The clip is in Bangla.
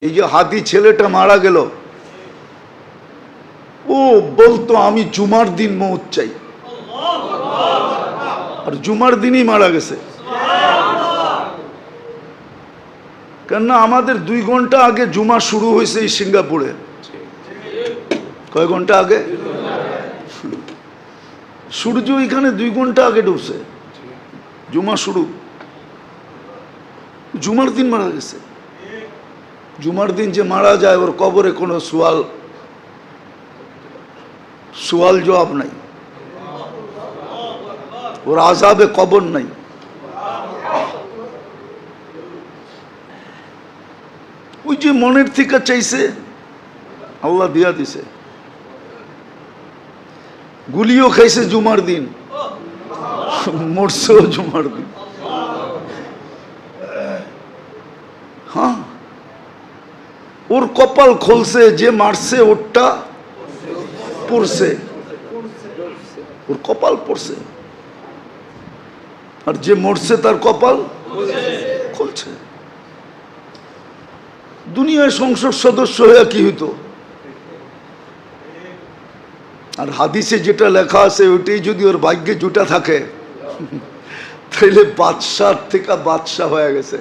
এই যে হাদি ছেলেটা মারা গেল, ও বলতো আমি জুমার দিন মৌত চাই, আর জুমার দিনই মারা গেছে। কেননা আমাদের 2 ঘন্টা আগে জুমা শুরু হয়েছে এই সিঙ্গাপুরে। কয় ঘন্টা আগে? সূর্য এখানে 2 ঘন্টা আগে ঢুকছে, জুমা শুরু। জুমার দিন মারা গেছে। জুমার দিন যে মারা যায় ওর কবরে কোনো সওয়াল জবাব নাই, ওর আযাবে কবর নাই। ওই যে মনের থেকে চাইছে আল্লাহ দিয়া দিছে। গুলিও খাইছে জুমার দিন, মরছেও জুমার দিন। হ্যাঁ, ওর কপাল খুলছে, যে মারছে ওরটা পড়ছে, ওর কপাল পড়ছে, আর যে মরছে তার কপাল খুলছে। দুনিয়ায় সংসদ সদস্য হয়ে কি হইতো? আর হাদিসে যেটা লেখা আছে ওইটাই যদি ওর ভাগ্যে জুটা থাকে তাহলে বাদশার থেকে বাদশা হয়ে গেছে।